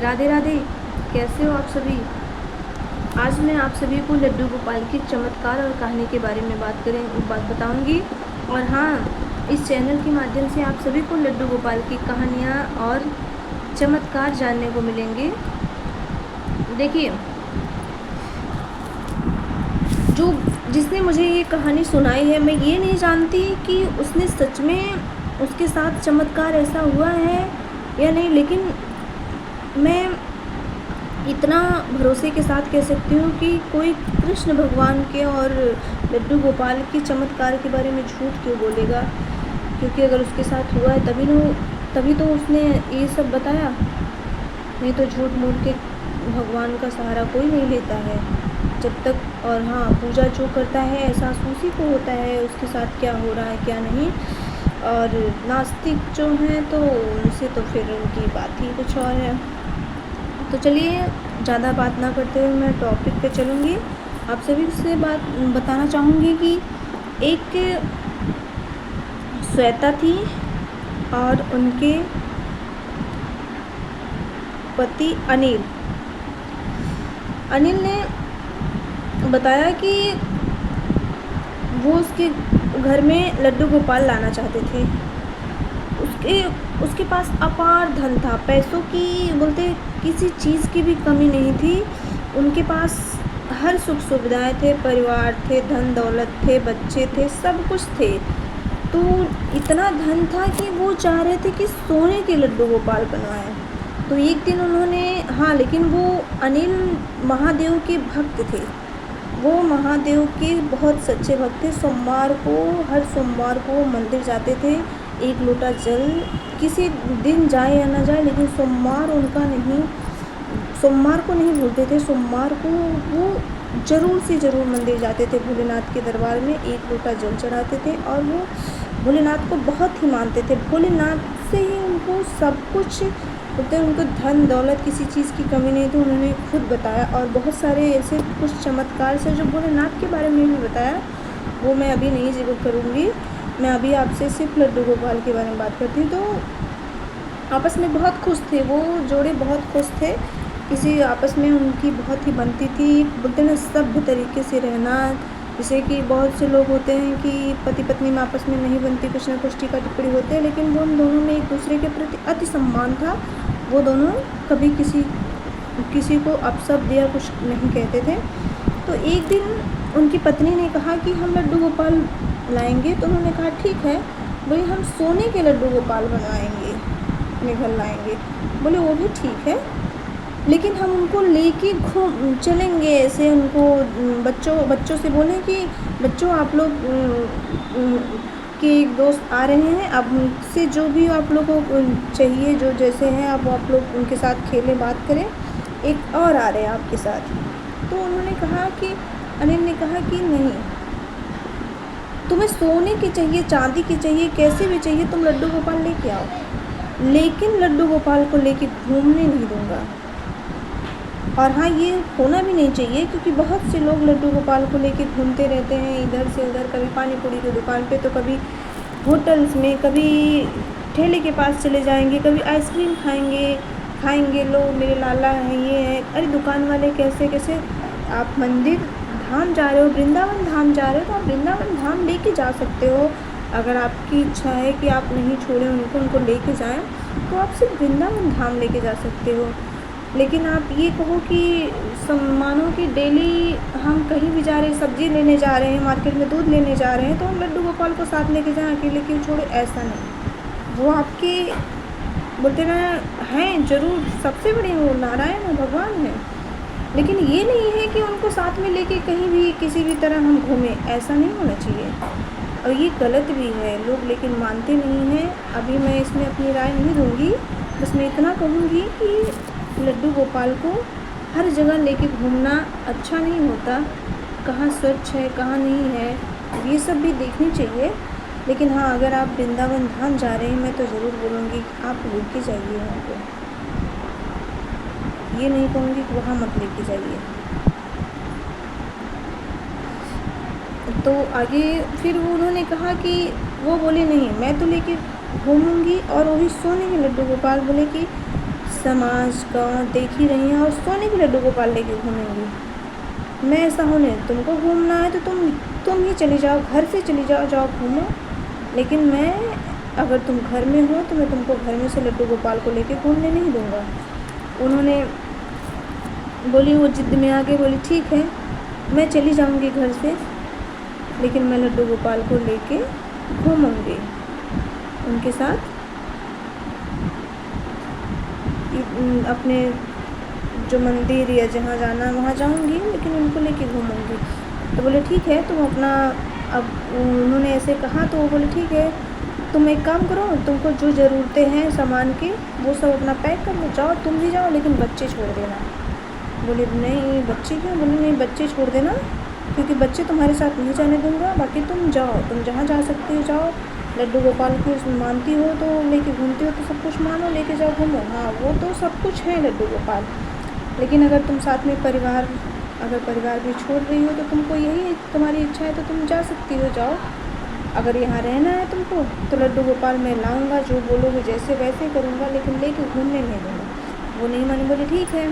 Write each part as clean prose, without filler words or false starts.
राधे राधे। कैसे हो आप सभी। आज मैं आप सभी को लड्डू गोपाल के चमत्कार और कहानी के बारे में बात बताऊंगी। और हाँ, इस चैनल के माध्यम से आप सभी को लड्डू गोपाल की कहानियाँ और चमत्कार जानने को मिलेंगे। देखिए, जिसने मुझे ये कहानी सुनाई है, मैं ये नहीं जानती कि उसने सच में उसके साथ चमत्कार ऐसा हुआ है या नहीं, लेकिन मैं इतना भरोसे के साथ कह सकती हूँ कि कोई कृष्ण भगवान के और लड्डू गोपाल के चमत्कार के बारे में झूठ क्यों बोलेगा। क्योंकि अगर उसके साथ हुआ है तभी तो उसने ये सब बताया। नहीं तो झूठ मूठ के भगवान का सहारा कोई नहीं लेता है जब तक। और हाँ, पूजा जो करता है एहसास उसी को होता है उसके साथ क्या हो रहा है क्या नहीं। और नास्तिक जो हैं तो उनसे तो फिर उनकी बात ही कुछ और है। तो चलिए, ज़्यादा बात ना करते हुए मैं टॉपिक पे चलूँगी। आप सभी से बात बताना चाहूँगी कि एक श्वेता थी और उनके पति अनिल ने बताया कि वो उसके घर में लड्डू गोपाल लाना चाहते थे। उसके पास अपार धन था, पैसों की बोलते किसी चीज़ की भी कमी नहीं थी। उनके पास हर सुख सुविधाएं थे, परिवार थे, धन दौलत थे, बच्चे थे, सब कुछ थे। तो इतना धन था कि वो चाह रहे थे कि सोने के लड्डू गोपाल बनवाएं। तो एक दिन उन्होंने, हाँ, लेकिन वो अनिल महादेव के भक्त थे। वो महादेव के बहुत सच्चे भक्त थे। हर सोमवार को मंदिर जाते थे। एक लोटा जल, किसी दिन जाए या ना जाए, लेकिन सोमवार को नहीं भूलते थे। सोमवार को वो ज़रूर से ज़रूर मंदिर जाते थे। भोलेनाथ के दरबार में एक लोटा जल चढ़ाते थे और वो भोलेनाथ को बहुत ही मानते थे। भोलेनाथ से ही उनको सब कुछ होते, उनको धन दौलत किसी चीज़ की कमी नहीं थी। उन्होंने खुद बताया और बहुत सारे ऐसे कुछ चमत्कार से जो भोलेनाथ के बारे में भी बताया, वो मैं अभी नहीं जिक्र करूँगी। मैं अभी आपसे सिर्फ लड्डू गोपाल के बारे में बात करती हूँ। तो आपस में बहुत खुश थे, वो जोड़े बहुत खुश थे। किसी आपस में उनकी बहुत ही बनती थी। बोलते ना, सभ्य तरीके से रहना। जैसे कि बहुत से लोग होते हैं कि पति पत्नी में आपस में नहीं बनती, कुछ ना कुछ टीका टिप्पणी होते हैं, लेकिन वो उन दोनों में एक दूसरे के प्रति अति सम्मान था। वो दोनों कभी किसी को अपशब्द या कुछ नहीं कहते थे। तो एक दिन उनकी पत्नी ने कहा कि हम लड्डू गोपाल लाएंगे। तो उन्होंने कहा ठीक है, बोले हम सोने के लड्डू गोपाल बनवाएंगे, अपने घर लाएंगे। बोले वो भी ठीक है, लेकिन हम उनको लेके घूम चलेंगे। ऐसे उनको बच्चों से बोले कि बच्चों, आप लोग के एक दोस्त आ रहे हैं, अब उनसे जो भी आप लोगों को चाहिए, जो जैसे हैं, अब आप लोग उनके साथ खेलें, बात करें। एक और आ रहे हैं आपके साथ। तो उन्होंने कहा कि अनिल ने कहा कि नहीं, तुम्हें सोने की चाहिए, चांदी की चाहिए, कैसे भी चाहिए, तुम लड्डू गोपाल लेके आओ, लेकिन लड्डू गोपाल को लेके घूमने नहीं दूंगा। और हाँ, ये होना भी नहीं चाहिए, क्योंकि बहुत से लोग लड्डू गोपाल को लेके घूमते रहते हैं इधर से उधर, कभी पानी पूरी की दुकान पे, तो कभी होटल्स में, कभी ठेले के पास चले जाएंगे, कभी आइसक्रीम खाएंगे। लोग मेरे लाला हैं, ये है। अरे दुकान वाले, कैसे आप मंदिर धाम जा रहे हो, वृंदावन धाम जा रहे हो, तो आप वृंदावन धाम लेके जा सकते हो। अगर आपकी इच्छा है कि आप नहीं छोड़ें उनको लेके जाएं, तो आप सिर्फ वृंदावन धाम लेके जा सकते हो। लेकिन आप ये कहो कि मानो कि डेली हम कहीं भी जा रहे हैं, सब्ज़ी लेने जा रहे हैं, मार्केट में दूध लेने जा रहे हैं, तो हम लड्डू गोपाल को साथ लेके जाएं, अकेले क्यों छोड़े, ऐसा नहीं। वो आपके बोलते ना हैं, ज़रूर सबसे बड़े वो नारायण है, भगवान है, लेकिन ये नहीं है कि उनको साथ में लेके कहीं भी किसी भी तरह हम घूमें, ऐसा नहीं होना चाहिए। और ये गलत भी है, लोग लेकिन मानते नहीं हैं। अभी मैं इसमें अपनी राय नहीं दूँगी, बस मैं इतना कहूँगी कि लड्डू गोपाल को हर जगह लेके घूमना अच्छा नहीं होता। कहाँ स्वच्छ है, कहाँ नहीं है, ये सब भी देखनी चाहिए। लेकिन हाँ, अगर आप वृंदावन धाम जा रहे हैं, मैं तो ज़रूर बोलूँगी कि आप लेके जाइए उनको। ये नहीं कहूँगी कि वहाँ मत लेके जाइए। तो आगे फिर उन्होंने कहा कि वो बोले नहीं, मैं तो लेके घूमूँगी, और वही सोने के लड्डू गोपाल। बोले कि समाज का देख ही रही हैं और सोने के लड्डू गोपाल लेके घूमेंगी। मैं ऐसा होने तुमको घूमना है तो तुम ही चली जाओ, घर से चली जाओ, जाओ घूमो, लेकिन मैं अगर तुम घर में हो तो मैं तुमको घर में से लड्डू गोपाल को लेके घूमने नहीं दूँगा। उन्होंने बोली, वो ज़िद में आके बोली ठीक है मैं चली जाऊँगी घर से, लेकिन मैं लड्डू गोपाल को लेके घूमूँगी, उनके साथ अपने जो मंदिर या जहाँ जाना वहाँ जाऊँगी, लेकिन उनको लेके घूमूँगी। तो बोले ठीक है तुम अपना, अब उन्होंने ऐसे कहा तो वो बोले ठीक है तुम एक काम करो, तुमको जो ज़रूरतें हैं सामान की वो सब अपना पैक कर लो, जाओ तुम भी जाओ, लेकिन बच्चे छोड़ देना। बोले नहीं बच्चे क्यों? बोले नहीं बच्चे छोड़ देना, क्योंकि बच्चे तुम्हारे साथ नहीं जाने दूँगा, बाकी तुम जाओ, तुम जहाँ जा सकते हो जाओ, लड्डू गोपाल को मानती हो तो लेके घूमती हो तो सब कुछ मानो, लेके जाओ घूमो। हाँ वो तो सब कुछ है लड्डू गोपाल, लेकिन अगर तुम साथ में अगर परिवार भी छोड़ रही हो तो तुमको यही तुम्हारी इच्छा है तो तुम जा सकती हो, जाओ। अगर यहाँ रहना है तुमको तो लड्डू गोपाल मैं लाऊंगा, जो बोलोगे जैसे वैसे करूँगा, लेकिन लेके घूमने नहीं दूँगा। वो नहीं मानी, बोले ठीक है।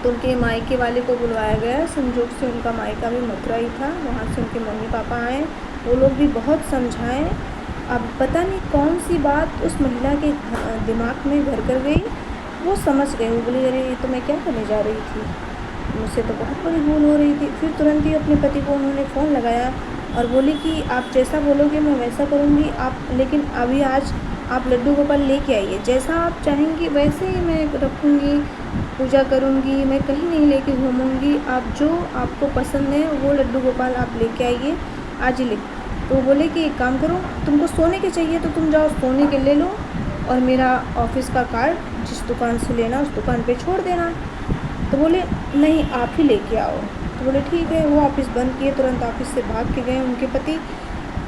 तो उनके मायके वाले को बुलवाया गया, संजोग से उनका मायका भी मथुरा ही था, वहाँ से उनके मम्मी पापा आए, वो लोग भी बहुत समझाएं। अब पता नहीं कौन सी बात उस महिला के दिमाग में घर कर गई, वो समझ गए। वो बोली अरे ये तो मैं क्या करने जा रही थी, मुझसे तो बहुत बड़ी भूल हो रही थी। फिर तुरंत ही अपने पति को उन्होंने फ़ोन लगाया और बोली कि आप जैसा बोलोगे मैं वैसा करूँगी, आप लेकिन अभी आज आप लड्डू गोपाल लेके आइए, जैसा आप चाहेंगी वैसे ही मैं रखूँगी, पूजा करूँगी, मैं कहीं नहीं लेके घूमूँगी, आप जो आपको पसंद है वो लड्डू गोपाल आप लेके आइए आज ही ले। तो बोले कि एक काम करो, तुमको सोने के चाहिए तो तुम जाओ सोने के ले लो, और मेरा ऑफिस का कार्ड जिस दुकान से लेना उस दुकान पे छोड़ देना। तो बोले नहीं आप ही लेके आओ। तो बोले ठीक है। वो ऑफिस बंद किए, तुरंत ऑफिस से भाग के गए उनके पति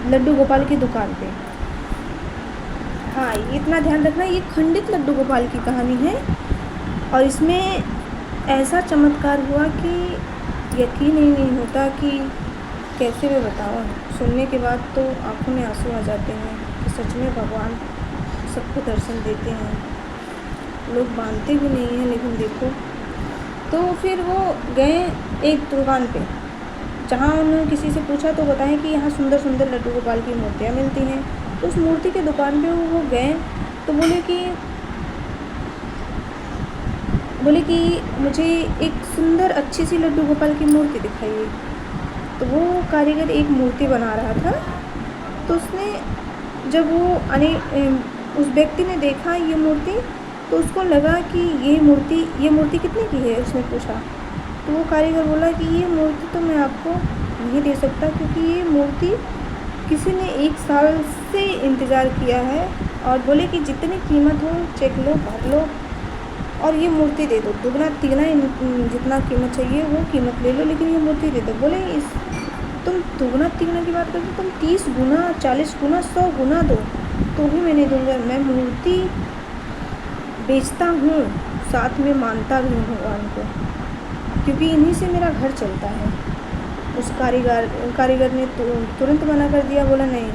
लड्डू गोपाल की दुकान पे। हाँ इतना ध्यान रखना, ये खंडित लड्डू गोपाल की कहानी है, और इसमें ऐसा चमत्कार हुआ कि यकीन ही नहीं होता कि कैसे मैं बताऊँ। सुनने के बाद तो आंखों में आंसू आ जाते हैं कि सच में भगवान सबको दर्शन देते हैं। लोग मानते भी नहीं हैं, लेकिन देखो। तो फिर वो गए एक दुकान पे, जहाँ उन्होंने किसी से पूछा तो बताएं कि यहाँ सुंदर सुंदर लड्डू गोपाल की मूर्तियाँ मिलती हैं। तो उस मूर्ति के दुकान पे वो गए तो बोले कि मुझे एक सुंदर अच्छी सी लड्डू गोपाल की मूर्ति दिखाइए। तो वो कारीगर एक मूर्ति बना रहा था, तो उसने जब वो उस व्यक्ति ने देखा ये मूर्ति, तो उसको लगा कि ये मूर्ति कितने की है, उसने पूछा। तो वो कारीगर बोला कि ये मूर्ति तो मैं आपको नहीं दे सकता, क्योंकि ये मूर्ति किसी ने 1 साल से इंतज़ार किया है, और बोले कि जितनी कीमत हो चेक लो, भर लो, और ये मूर्ति दे दो, दुगना तिगना जितना कीमत चाहिए वो कीमत ले लो, लेकिन ये मूर्ति दे दो। बोले तुम दुगना तिगना की बात करते, तुम 30 गुना 40 गुना 100 गुना दो तो भी मैं नहीं दूँगा। मैं मूर्ति बेचता हूँ, साथ में मानता भी हूँ भगवान को, क्योंकि इन्हीं से मेरा घर चलता है। उस कारीगर ने तुरंत मना कर दिया, बोला नहीं,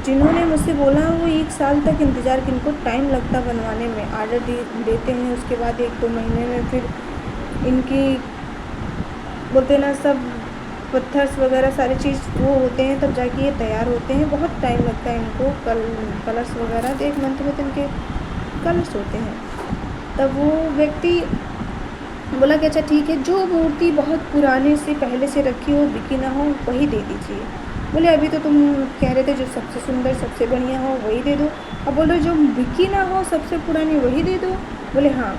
जिन्होंने मुझसे बोला वो 1 साल तक इंतज़ार, किनको टाइम लगता बनवाने में, आर्डर देते हैं, उसके बाद 1-2 महीने में फिर इनकी बोलते ना सब पत्थर्स वगैरह सारी चीज़ वो होते हैं, तब जाके ये तैयार होते हैं, बहुत टाइम लगता है इनको। कलर्स वगैरह 1 मंथ में तो इनके कलर्स होते हैं। तब वो व्यक्ति बोला कि अच्छा ठीक है, जो मूर्ति बहुत पुराने से पहले से रखी हो, बिकी ना हो, वही दे दीजिए। बोले अभी तो तुम कह रहे थे जो सबसे सुंदर सबसे बढ़िया हो वही दे दो, अब बोल रहे जो बिकी ना हो सबसे पुरानी वही दे दो। बोले हाँ।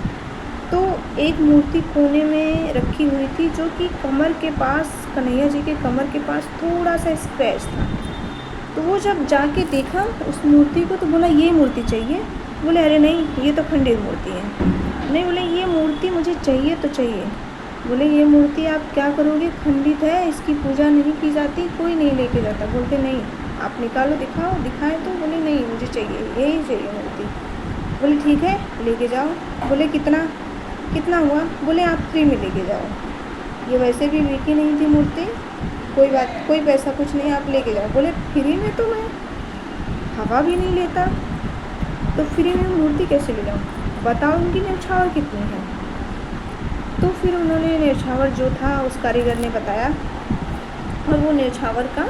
तो एक मूर्ति कोने में रखी हुई थी, जो कि कमर के पास, कन्हैया जी के कमर के पास थोड़ा सा स्क्रैच था। तो वो जब जाके देखा उस मूर्ति को तो बोला ये मूर्ति चाहिए। बोले अरे नहीं, ये तो खंडित मूर्ति है। नहीं, बोले ये मूर्ति मुझे चाहिए तो चाहिए। बोले ये मूर्ति आप क्या करोगे, खंडित है, इसकी पूजा नहीं की जाती, कोई नहीं लेके जाता। बोलते नहीं, आप निकालो, दिखाओ। दिखाए तो बोले नहीं मुझे चाहिए, यही चाहिए मूर्ति। बोले ठीक है लेके जाओ। बोले कितना हुआ? बोले आप फ्री में लेके जाओ, ये वैसे भी बिकी नहीं थी मूर्ति, कोई पैसा कुछ नहीं, आप लेके जाओ। बोले फ्री में तो मैं हवा भी नहीं लेता, तो फ्री में मूर्ति कैसे ले जाऊँ? बताओ उनकी न्यौछावर कितनी है। तो फिर उन्होंने न्यौछावर जो था उस कारीगर ने बताया, और वो न्यौछावर का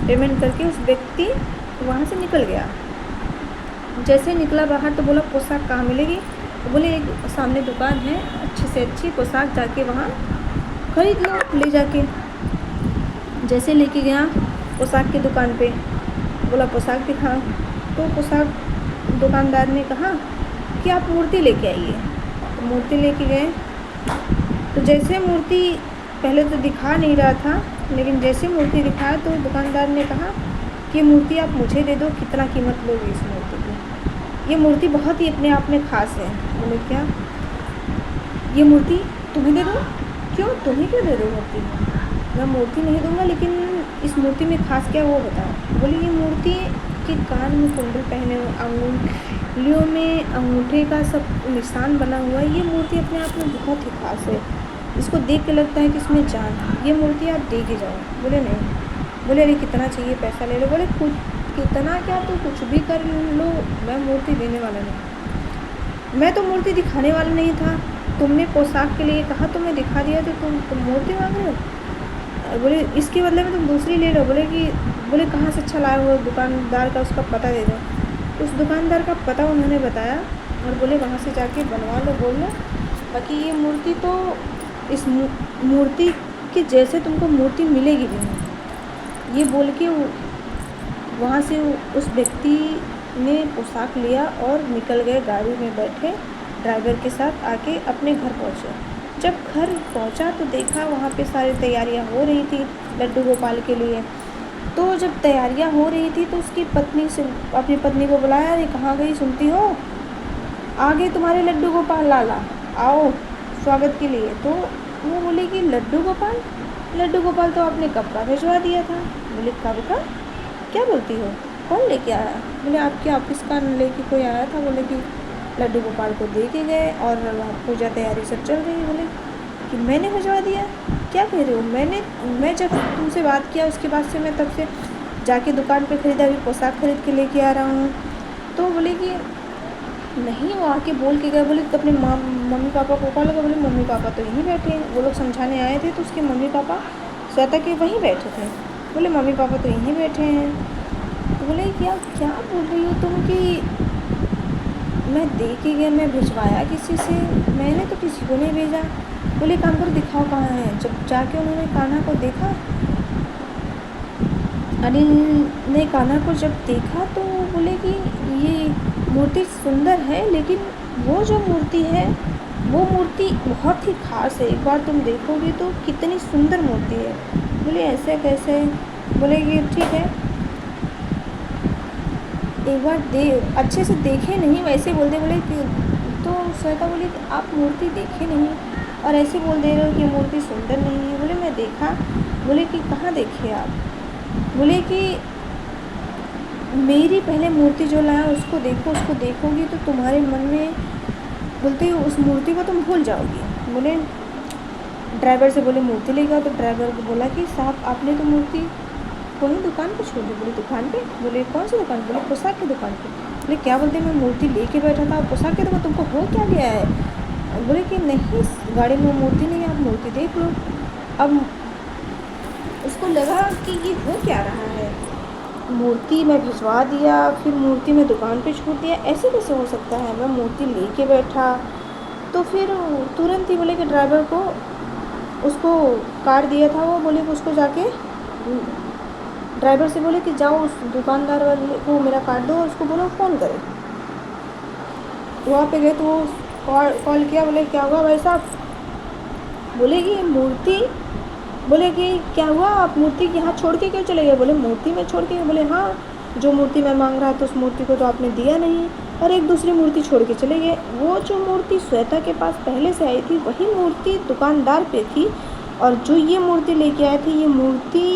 पेमेंट करके उस व्यक्ति वहाँ से निकल गया। जैसे निकला बाहर तो बोला पोशाक कहाँ मिलेगी, तो बोले एक सामने दुकान है अच्छी से अच्छी पोशाक, जाके वहाँ खरीद लो ले जाके। जैसे लेके गया पोशाक की दुकान पे, बोला पोशाक दिखा, तो पोशाक दुकानदार ने कहा कि आप मूर्ति लेके आइए। तो मूर्ति लेके गए, तो जैसे मूर्ति पहले तो दिखा नहीं रहा था, लेकिन जैसे मूर्ति दिखाया तो दुकानदार ने कहा कि मूर्ति आप मुझे दे दो, कितना कीमत लोगे इस मूर्ति की, ये मूर्ति बहुत ही अपने आप में ख़ास है। बोले क्या, ये मूर्ति तुम्हें दे दो? क्यों, तुम्हें क्यों दे दो मूर्ति? मैं मूर्ति नहीं दूंगा, लेकिन इस मूर्ति में खास क्या वो बताओ। बोले ये मूर्ति के कान में कुंडल पहने हुए, अंगुलियों में अंगूठे का सब निशान बना हुआ है, ये मूर्ति अपने आप में बहुत ही खास है, इसको देख के लगता है कि इसमें जान है, ये मूर्ति आप दे के जाओ। बोले नहीं। बोले अरे कितना चाहिए, पैसा ले लो। बोले कुछ, कितना क्या, तो कुछ भी कर लो, मैं मूर्ति देने वाला नहीं, मैं तो मूर्ति दिखाने वाला नहीं था, तुमने पोशाक के लिए कहा तो मैं दिखा दिया, तो तुम मूर्ति मांग रहे हो। बोले इसके बदले में तुम दूसरी ले लो। बोले कहाँ से अच्छा लाया हुआ, दुकानदार का उसका पता दे दो। उस दुकानदार का पता उन्होंने बताया, और बोले वहाँ से जाके बनवा लो, बोल लो, बाकी ये मूर्ति तो इस मूर्ति के जैसे तुमको मूर्ति मिलेगी भी नहीं। ये बोल के वहाँ से उस व्यक्ति ने पोशाक लिया और निकल गए, गाड़ी में बैठे ड्राइवर के साथ आके अपने घर पहुँचे। जब घर पहुँचा तो देखा वहाँ पे सारी तैयारियाँ हो रही थी लड्डू गोपाल के लिए। तो जब तैयारियाँ हो रही थी तो उसकी पत्नी से अपनी पत्नी को बुलाया, अरे कहाँ गई, सुनती हो, आ गए तुम्हारे लड्डू गोपाल लाला, आओ स्वागत के लिए। तो वो बोले कि लड्डू गोपाल तो आपने कब का भिजवा दिया था। बोले कब का, क्या बोलती हो, कौन लेके आया? बोले आपके ऑफिस का लेके कोई आया था, बोले कि लड्डू गोपाल को दे के गए और पूजा तैयारी सब चल रही। बोले कि मैंने भिजवा दिया, क्या कह रहे हो? मैं जब तुमसे बात किया उसके बाद से मैं तब से जाके दुकान पे खरीदा, अभी पोशाक खरीद के लेके आ रहा हूँ। तो बोले कि नहीं, वो आके बोल के गए। बोले तो अपने मम्मी पापा को कॉल लगा। बोले मम्मी पापा तो यहीं बैठे हैं, वो लोग समझाने आए थे तो उसके मम्मी पापा श्वेता के वहीं बैठे थे। बोले मम्मी पापा तो यहीं बैठे हैं। तो बोले क्या बोल रही हो तुम कि मैं दे के गया, मैं भिजवाया किसी से, मैंने तो किसी को नहीं भेजा। बोले काम करो, दिखाओ कहाँ है। जब जाके उन्होंने कान्हा को देखा, अनिल ने कान्हा को जब देखा तो बोले कि ये मूर्ति सुंदर है, लेकिन वो जो मूर्ति है वो मूर्ति बहुत ही ख़ास है, एक बार तुम देखोगे तो कितनी सुंदर मूर्ति है। बोले ऐसे कैसे? बोले कि ठीक है, एक बार अच्छे से देखे नहीं, वैसे बोल दे। बोले कि तो श्वेता बोली कि आप मूर्ति देखे नहीं और ऐसे बोल दे रहे हो कि मूर्ति सुंदर नहीं है। बोले मैं देखा। बोले कि कहाँ देखे आप? बोले कि मेरी पहले मूर्ति जो लाया उसको देखो, उसको देखोगी तो तुम्हारे मन में, बोलते ही उस मूर्ति को तुम भूल जाओगी। बोले ड्राइवर से बोले मूर्ति ले गया। तो ड्राइवर को बोला कि साहब आपने तो मूर्ति वहीं दुकान पे छोड़ दी। बोले दुकान पे? बोले कौन सी दुकान? बोले पोशाक की दुकान पे। बोले क्या बोलते, मैं मूर्ति लेके बैठा था, पोशाक की दुकान, तुमको हो क्या गया है? बोले कि नहीं, गाड़ी में मूर्ति नहीं है, आप मूर्ति देख लो। अब उसको लगा कि ये हो क्या रहा है, मूर्ति मैं भिजवा दिया, फिर मूर्ति मैं दुकान पे छोड़ दिया, ऐसे कैसे हो सकता है? मैं मूर्ति लेके बैठा। तो फिर तुरंत ही बोले कि ड्राइवर को, उसको कार्ड दिया था वो, बोले कि उसको जाके ड्राइवर से बोले कि जाओ उस दुकानदार वाले को मेरा कार्ड दो और उसको बोलो फ़ोन करे। वहाँ पे गए तो वो कॉल किया। बोले क्या हुआ भाई साहब? बोले कि मूर्ति, बोले कि क्या हुआ, आप मूर्ति यहाँ छोड़ के क्यों चले गए? बोले मूर्ति में छोड़ के? बोले हाँ, जो मूर्ति मैं मांग रहा था उस मूर्ति को तो आपने दिया नहीं और एक दूसरी मूर्ति छोड़ के चले गए। वो जो मूर्ति श्वेता के पास पहले से आई थी वही मूर्ति दुकानदार पे थी, और जो ये मूर्ति लेके आए थे ये मूर्ति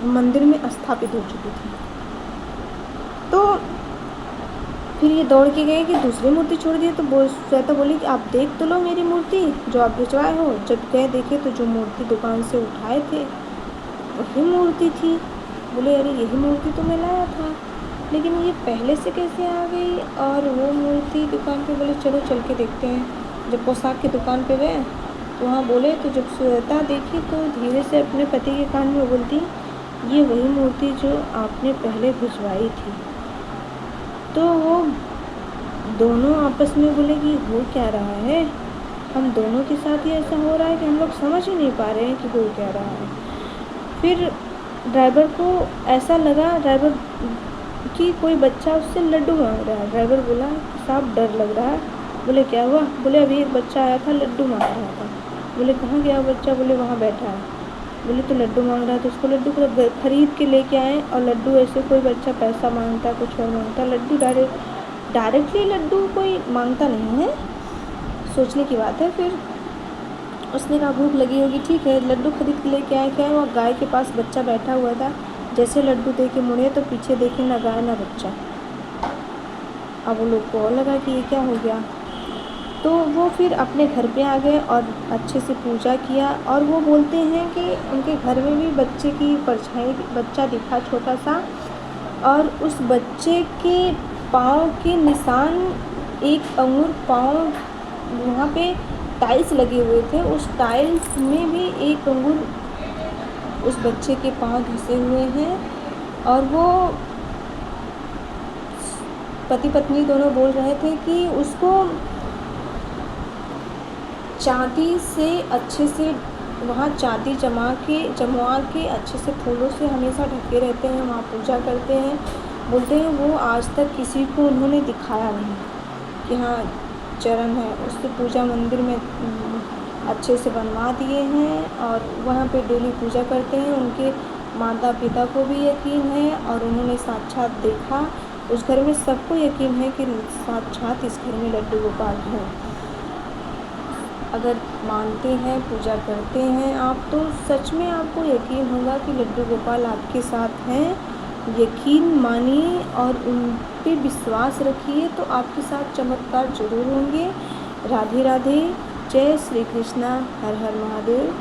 मंदिर में स्थापित हो चुकी थी। तो फिर ये दौड़ के गए कि दूसरी मूर्ति छोड़ दी। तो श्वेता बोली कि आप देख तो लो मेरी मूर्ति जो आप भिजवाए हो। जब गए देखे तो जो मूर्ति दुकान से उठाए थे वही मूर्ति थी। बोले अरे यही मूर्ति तो मैं लाया था। लेकिन ये पहले से कैसे आ गई। और वो मूर्ति दुकान पे बोले चलो चल के देखते हैं। जब पोशाक की दुकान पे गए तो वहाँ बोले, तो जब श्वेता देखी तो धीरे से अपने पति के कान में बोलती, ये वही मूर्ति जो आपने पहले भिजवाई थी। तो वो दोनों आपस में बोले कि हो क्या रहा है, हम दोनों के साथ ही ऐसा हो रहा है कि हम लोग समझ ही नहीं पा रहे हैं कि हो क्या रहा है। फिर ड्राइवर को ऐसा लगा, ड्राइवर कि कोई बच्चा उससे लड्डू मांग रहा है। ड्राइवर बोला साहब डर लग रहा है। बोले क्या हुआ। बोले अभी एक बच्चा आया था, लड्डू मांग रहा था। बोले कहाँ गया बच्चा। बोले वहाँ बैठा है। बोले तो लड्डू मांग रहा था, तो उसको लड्डू को खरीद के लेके आए। और लड्डू ऐसे कोई बच्चा पैसा मांगता, कुछ और मांगता, लड्डू डायरेक्टली लड्डू कोई मांगता नहीं है, सोचने की बात है। फिर उसने कहा भूख लगी होगी, ठीक है लड्डू खरीद के लेके आए। क्या है, वहाँ गाय के पास बच्चा बैठा हुआ था। जैसे लड्डू दे के मुड़े तो पीछे देखे ना गाय ना बच्चा। अब वो लोग को और लगा कि ये क्या हो गया। तो वो फिर अपने घर पे आ गए और अच्छे से पूजा किया। और वो बोलते हैं कि उनके घर में भी बच्चे की परछाई, बच्चा दिखा छोटा सा। और उस बच्चे के पाँव के निशान, एक अंगूर पाँव, वहाँ पे टाइल्स लगे हुए थे, उस टाइल्स में भी एक अंगूर उस बच्चे के पाँव घिसे हुए हैं। और वो पति पत्नी दोनों बोल रहे थे कि उसको चांदी से अच्छे से, वहाँ चांदी जमवा के अच्छे से फूलों से हमेशा ढके रहते हैं, वहाँ पूजा करते हैं। बोलते हैं वो आज तक किसी को उन्होंने दिखाया नहीं कि हाँ चरण है। उससे पूजा मंदिर में अच्छे से बनवा दिए हैं और वहाँ पे डेली पूजा करते हैं। उनके माता पिता को भी यकीन है और उन्होंने साक्षात देखा। उस घर में सबको यकीन है कि साक्षात इस घर में लड्डू गोपाल है। अगर मानते हैं, पूजा करते हैं आप, तो सच में आपको यकीन होगा कि लड्डू गोपाल आपके साथ हैं। यकीन मानिए और उन पे विश्वास रखिए, तो आपके साथ चमत्कार जरूर होंगे। राधे राधे, जय श्री कृष्णा, हर हर महादेव।